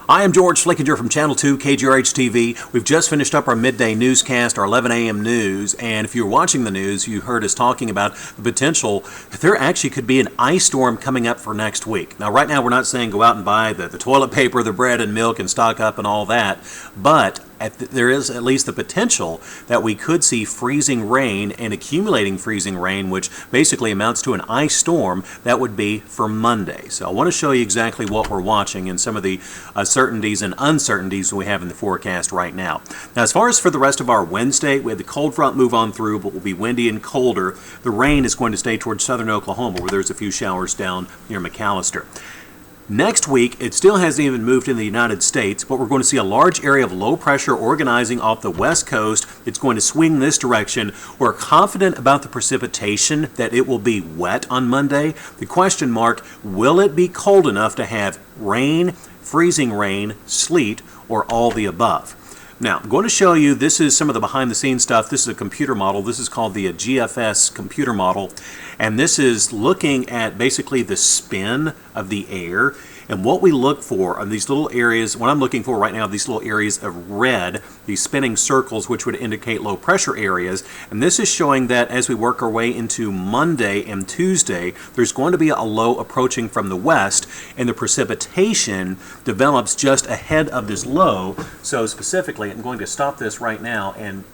I am George Flickinger from Channel 2 KJRH TV. We've just finished up our midday newscast, our 11 a.m. news, and if you're watching the news, you heard us talking about the potential that there actually could be an ice storm coming up for next week. Now, right now, we're not saying go out and buy the toilet paper, the bread and milk, and stock up and all that, but there is at least the potential that we could see freezing rain and accumulating freezing rain, which basically amounts to an ice storm. That would be for Monday. So I want to show you exactly what we're watching and some of the certainties and uncertainties we have in the forecast right now. Now, as far as for the rest of our Wednesday, we had the cold front move on through, but will be windy and colder. The rain is going to stay towards southern Oklahoma, where there's a few showers down near McAllister. Next week, it still hasn't even moved in the United States, but we're going to see a large area of low pressure organizing off the west coast. It's going to swing this direction. We're confident about the precipitation, that it will be wet on Monday. The question mark, will it be cold enough to have rain, freezing rain, sleet, or all the above? Now, I'm going to show you, this is some of the behind-the-scenes stuff. This is a computer model. This is called the GFS computer model, and this is looking at basically the spin of the air. And what we look for are these little areas, what I'm looking for right now, these little areas of red, these spinning circles, which would indicate low pressure areas. And this is showing that as we work our way into Monday and Tuesday, there's going to be a low approaching from the west, and the precipitation develops just ahead of this low. So specifically, I'm going to stop this right now and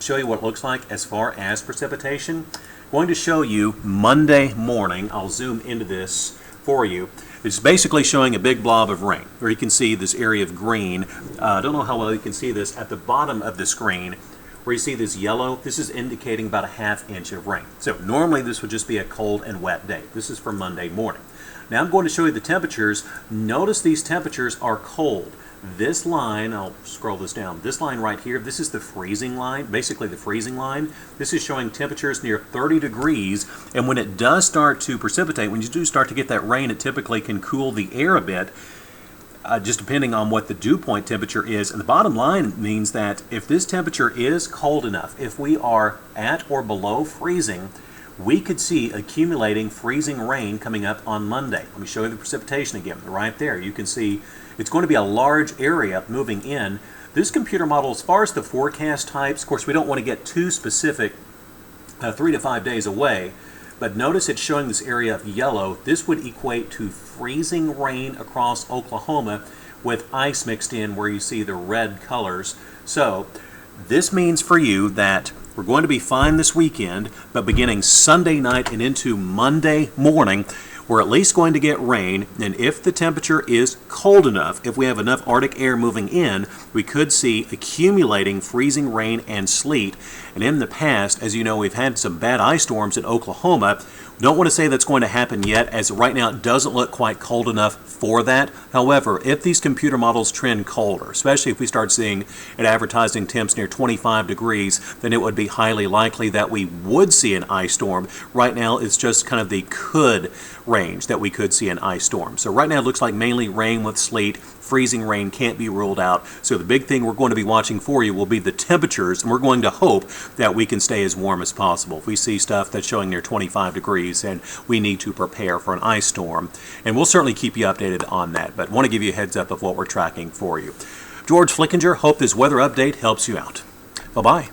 show you what it looks like as far as precipitation. I'm going to show you Monday morning. I'll zoom into this for you. It's basically showing a big blob of rain, where you can see this area of green. I don't know how well you can see this at the bottom of the screen, where you see this yellow. This is indicating about a ½ inch of rain. So normally this would just be a cold and wet day. This is for Monday morning. Now I'm going to show you the temperatures. Notice these temperatures are cold. This line, I'll scroll this down, this line right here, this is the freezing line, basically the freezing line. This is showing temperatures near 30 degrees, and when it does start to precipitate, when you do start to get that rain, it typically can cool the air a bit, just depending on what the dew point temperature is. And the bottom line means that if this temperature is cold enough, if we are at or below freezing, we could see accumulating freezing rain coming up on Monday. Let me show you the precipitation again. Right there, you can see it's going to be a large area moving in. This computer model, as far as the forecast types, of course, we don't want to get too specific 3 to 5 days away, but notice it's showing this area of yellow. This would equate to freezing rain across Oklahoma with ice mixed in where you see the red colors. So this means for you that we're going to be fine this weekend, but beginning Sunday night and into Monday morning, we're at least going to get rain, and if the temperature is cold enough, if we have enough Arctic air moving in, we could see accumulating freezing rain and sleet. And in the past, as you know, we've had some bad ice storms in Oklahoma. Don't want to say that's going to happen yet, as right now it doesn't look quite cold enough for that. However, if these computer models trend colder, especially if we start seeing at advertising temps near 25 degrees, then it would be highly likely that we would see an ice storm. Right now, it's just kind of the could range that we could see an ice storm. So right now it looks like mainly rain with sleet. Freezing rain can't be ruled out. So the big thing we're going to be watching for you will be the temperatures, and we're going to hope that we can stay as warm as possible. If we see stuff that's showing near 25 degrees, and we need to prepare for an ice storm. And we'll certainly keep you updated on that, but want to give you a heads up of what we're tracking for you. George Flickinger, hope this weather update helps you out. Bye-bye.